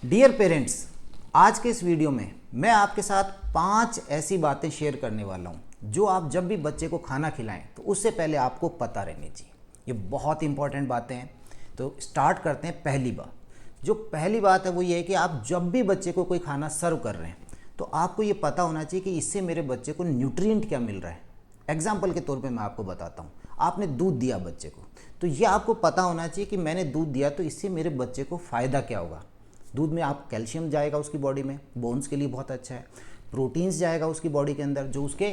Dear parents, आज के इस वीडियो में मैं आपके साथ 5 ऐसी बातें शेयर करने वाला हूं जो आप जब भी बच्चे को खाना खिलाएं तो उससे पहले आपको पता रहनी चाहिए। ये बहुत इंपॉर्टेंट बातें हैं। तो स्टार्ट करते हैं। पहली बात, जो पहली बात है वो ये है कि आप जब भी बच्चे को कोई खाना सर्व कर रहे हैं तो आपको ये पता होना चाहिए कि इससे मेरे बच्चे को न्यूट्रिएंट क्या मिल रहा है। एग्जाम्पल के तौर पे मैं आपको बताता हूँ, आपने दूध दिया बच्चे को, तो ये आपको पता होना चाहिए कि मैंने दूध दिया तो इससे मेरे बच्चे को फ़ायदा क्या होगा। दूध में आप कैल्शियम जाएगा उसकी बॉडी में, बोन्स के लिए बहुत अच्छा है। प्रोटीन्स जाएगा उसकी बॉडी के अंदर जो उसके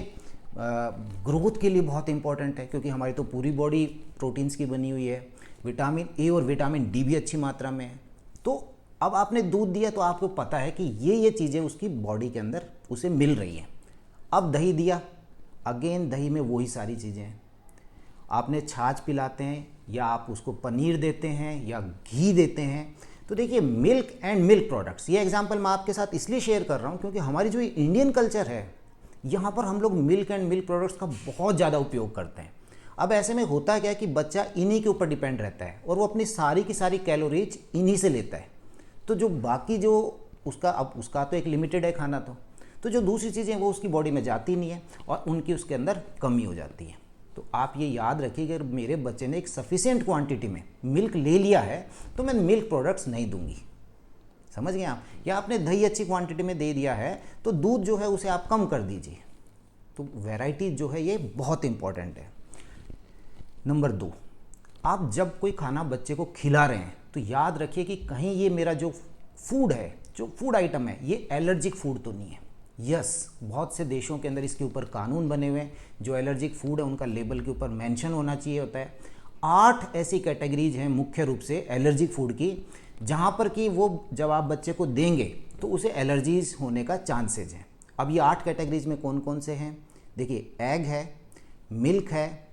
ग्रोथ के लिए बहुत इंपॉर्टेंट है, क्योंकि हमारी तो पूरी बॉडी प्रोटीन्स की बनी हुई है। विटामिन ए और विटामिन डी भी अच्छी मात्रा में है। तो अब आपने दूध दिया तो आपको पता है कि ये चीज़ें उसकी बॉडी के अंदर उसे मिल रही हैं। अब दही दिया, अगेन दही में वही सारी चीज़ें हैं। आपने छाछ पिलाते हैं या आप उसको पनीर देते हैं या घी देते हैं, तो देखिए मिल्क एंड मिल्क प्रोडक्ट्स, ये एग्जांपल मैं आपके साथ इसलिए शेयर कर रहा हूँ क्योंकि हमारी जो इंडियन कल्चर है यहाँ पर हम लोग मिल्क एंड मिल्क प्रोडक्ट्स का बहुत ज़्यादा उपयोग करते हैं। अब ऐसे में होता क्या है कि बच्चा इन्हीं के ऊपर डिपेंड रहता है और वो अपनी सारी की सारी कैलोरीज इन्हीं से लेता है। तो जो बाकी जो उसका तो एक लिमिटेड है खाना, तो जो दूसरी चीज़ें वो उसकी बॉडी में जाती नहीं है और उनकी उसके अंदर कमी हो जाती है। तो आप ये याद रखिए, अगर मेरे बच्चे ने एक सफिशिएंट क्वांटिटी में मिल्क ले लिया है तो मैं मिल्क प्रोडक्ट्स नहीं दूंगी। समझ गए आप? या आपने दही अच्छी क्वांटिटी में दे दिया है तो दूध जो है उसे आप कम कर दीजिए। तो वैरायटी जो है ये बहुत इंपॉर्टेंट है। नंबर 2, आप जब कोई खाना बच्चे को खिला रहे हैं तो याद रखिए कि कहीं ये मेरा जो फूड है, जो फूड आइटम है, ये एलर्जिक फूड तो नहीं है। यस, बहुत से देशों के अंदर इसके ऊपर कानून बने हुए हैं, जो एलर्जिक फूड है उनका लेबल के ऊपर मेंशन होना चाहिए होता है। 8 ऐसी कैटेगरीज हैं मुख्य रूप से एलर्जिक फूड की, जहां पर कि वो जब आप बच्चे को देंगे तो उसे एलर्जीज होने का चांसेज है। अब ये 8 कैटेगरीज में कौन कौन से हैं? देखिए, एग है, मिल्क है,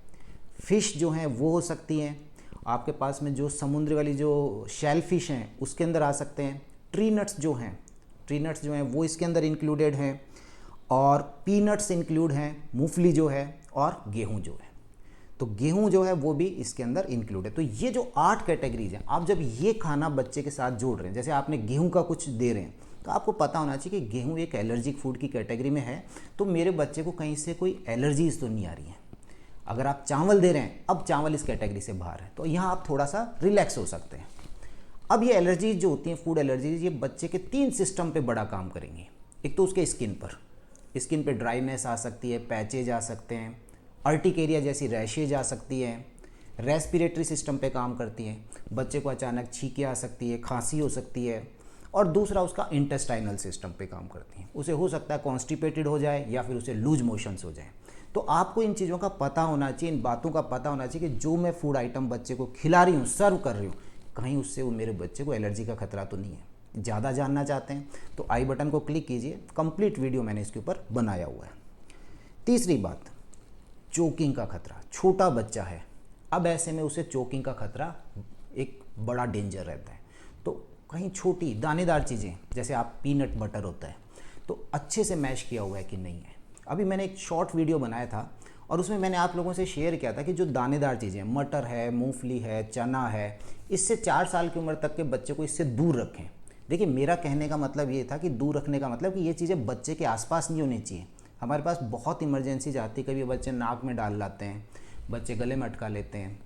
फिश जो है वो हो सकती हैं, आपके पास में जो समुद्र वाली जो शेल फिश हैं उसके अंदर आ सकते हैं। ट्री नट्स जो हैं वो इसके अंदर इंक्लूडेड हैं, और पीनट्स इंक्लूड हैं, मूंगफली जो है, और गेहूं जो है, तो गेहूं जो है वो भी इसके अंदर इंक्लूड है। तो ये जो 8 कैटेगरीज हैं, आप जब ये खाना बच्चे के साथ जोड़ रहे हैं, जैसे आपने गेहूं का कुछ दे रहे हैं, तो आपको पता होना चाहिए कि गेहूं एक एलर्जिक फूड की कैटेगरी में है, तो मेरे बच्चे को कहीं से कोई एलर्जीज तो नहीं आ रही है। अगर आप चावल दे रहे हैं, अब चावल इस कैटेगरी से बाहर है, तो यहाँ आप थोड़ा सा रिलैक्स हो सकते हैं। अब ये एलर्जीज जो होती हैं, फूड एलर्जीज, ये बच्चे के 3 सिस्टम पे बड़ा काम करेंगी। एक तो उसके स्किन पे ड्राइनेस आ सकती है, पैचेज आ सकते हैं, अर्टिकेरिया जैसी रैशेज आ सकती है, रेस्पिरेटरी सिस्टम पे काम करती है, बच्चे को अचानक छींकें आ सकती है, खांसी हो सकती है, और दूसरा उसका इंटेस्टाइनल सिस्टम पे काम करती है। उसे हो सकता है कॉन्स्टिपेटेड हो जाए या फिर उसे लूज मोशंस हो जाए। तो आपको इन चीज़ों का पता होना चाहिए, इन बातों का पता होना चाहिए कि जो मैं फूड आइटम बच्चे को खिला रही हूँ, सर्व कर रही हूँ, कहीं उससे वो मेरे बच्चे को एलर्जी का खतरा तो नहीं है। ज़्यादा जानना चाहते हैं तो आई बटन को क्लिक कीजिए, कंप्लीट वीडियो मैंने इसके ऊपर बनाया हुआ है। तीसरी बात, चोकिंग का खतरा। छोटा बच्चा है, अब ऐसे में उसे चोकिंग का खतरा एक बड़ा डेंजर रहता है। तो कहीं छोटी दानेदार चीज़ें, जैसे आप पीनट बटर होता है, तो अच्छे से मैश किया हुआ है कि नहीं है। अभी मैंने एक शॉर्ट वीडियो बनाया था और उसमें मैंने आप लोगों से शेयर किया था कि जो दानेदार चीज़ें, मटर है, मूंगफली है, चना है, इससे 4 साल की उम्र तक के बच्चे को इससे दूर रखें। देखिए, मेरा कहने का मतलब ये था कि दूर रखने का मतलब कि ये चीज़ें बच्चे के आसपास नहीं होनी चाहिए। हमारे पास बहुत इमरजेंसी आती है, कभी बच्चे नाक में डाल लाते हैं, बच्चे गले में अटका लेते हैं,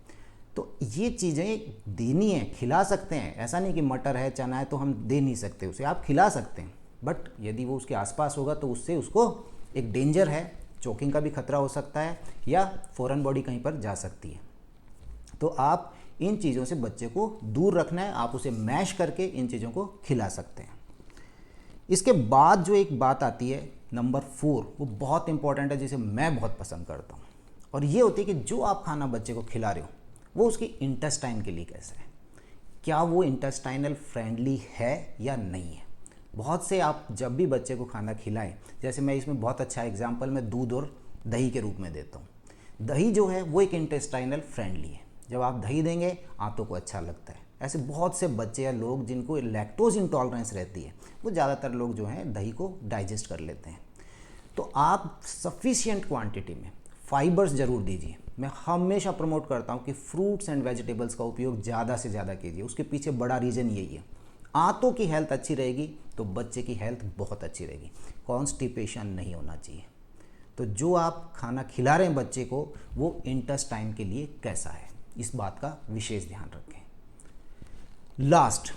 तो ये चीज़ें देनी है, खिला सकते हैं। ऐसा नहीं कि मटर है, चना है तो हम दे नहीं सकते उसे, आप खिला सकते हैं, बट यदि वो उसके आसपास होगा तो उससे उसको एक डेंजर है, चोकिंग का भी खतरा हो सकता है या फॉरेन बॉडी कहीं पर जा सकती है। तो आप इन चीज़ों से बच्चे को दूर रखना है, आप उसे मैश करके इन चीज़ों को खिला सकते हैं। इसके बाद जो एक बात आती है नंबर 4, वो बहुत इंपॉर्टेंट है, जिसे मैं बहुत पसंद करता हूँ, और ये होती है कि जो आप खाना बच्चे को खिला रहे हो वो उसकी इंटेस्टाइन के लिए कैसा है, क्या वो इंटेस्टाइनल फ्रेंडली है या नहीं है। बहुत से आप जब भी बच्चे को खाना खिलाएं, जैसे मैं इसमें बहुत अच्छा एग्जांपल मैं दूध और दही के रूप में देता हूँ। दही जो है वो एक इंटेस्टाइनल फ्रेंडली है, जब आप दही देंगे आंतों को अच्छा लगता है। ऐसे बहुत से बच्चे या लोग जिनको लैक्टोज इंटॉलरेंस रहती है, वो ज़्यादातर लोग जो हैं दही को डाइजेस्ट कर लेते हैं। तो आप सफिशिएंट क्वांटिटी में फाइबर्स ज़रूर दीजिए। मैं हमेशा प्रमोट करता हूँ कि फ्रूट्स एंड वेजिटेबल्स का उपयोग ज़्यादा से ज़्यादा कीजिए, उसके पीछे बड़ा रीज़न यही है। आंतों की हेल्थ अच्छी रहेगी तो बच्चे की हेल्थ बहुत अच्छी रहेगी। कॉन्स्टिपेशन नहीं होना चाहिए। तो जो आप खाना खिला रहे हैं बच्चे को, वो इंटेस्टाइन के लिए कैसा है, इस बात का विशेष ध्यान रखें। लास्ट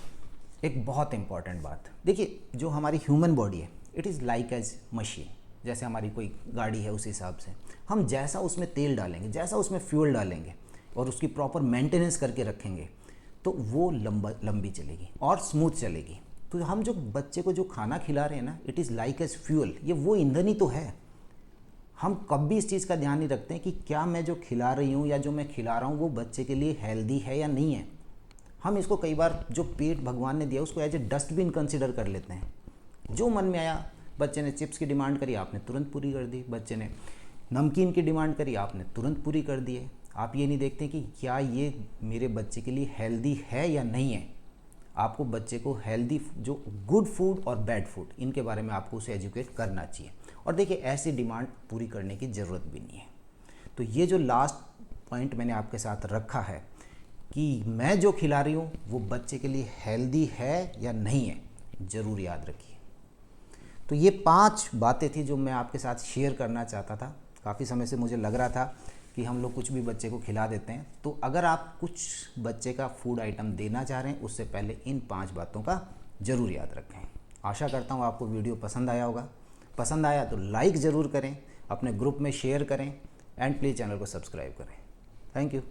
एक बहुत इंपॉर्टेंट बात, देखिए जो हमारी ह्यूमन बॉडी है, it is like as machine. जैसे हमारी कोई गाड़ी है, उस हिसाब से हम जैसा उसमें तेल डालेंगे, जैसा उसमें फ्यूल डालेंगे और उसकी प्रॉपर मेंटेनेंस करके रखेंगे, तो वो लंबी चलेगी और स्मूथ चलेगी। तो हम जो बच्चे को जो खाना खिला रहे हैं ना, it is like as fuel, ये वो ईंधन ही तो है। हम कभी इस चीज़ का ध्यान नहीं रखते हैं कि क्या मैं जो खिला रही हूँ या जो मैं खिला रहा हूँ वो बच्चे के लिए हेल्दी है या नहीं है। हम इसको कई बार जो पेट भगवान ने दिया उसको एज ए डस्टबिन कंसिडर कर लेते हैं। जो मन में आया, बच्चे ने चिप्स की डिमांड करी, आपने तुरंत पूरी कर दी, बच्चे ने नमकीन की डिमांड करी, आपने तुरंत पूरी कर दी है। आप ये नहीं देखते कि क्या ये मेरे बच्चे के लिए हेल्दी है या नहीं है। आपको बच्चे को हेल्दी, जो गुड फूड और बैड फूड, इनके बारे में आपको उसे एजुकेट करना चाहिए। और देखिए ऐसी डिमांड पूरी करने की ज़रूरत भी नहीं है। तो ये जो लास्ट पॉइंट मैंने आपके साथ रखा है कि मैं जो खिला रही हूँ वो बच्चे के लिए हेल्दी है या नहीं है, ज़रूर याद रखिए। तो ये 5 बातें थी जो मैं आपके साथ शेयर करना चाहता था। काफ़ी समय से मुझे लग रहा था कि हम लोग कुछ भी बच्चे को खिला देते हैं। तो अगर आप कुछ बच्चे का फूड आइटम देना चाह रहे हैं, उससे पहले इन 5 बातों का ज़रूर याद रखें। आशा करता हूँ आपको वीडियो पसंद आया होगा। पसंद आया तो लाइक ज़रूर करें, अपने ग्रुप में शेयर करें एंड प्लीज़ चैनल को सब्सक्राइब करें। Thank you.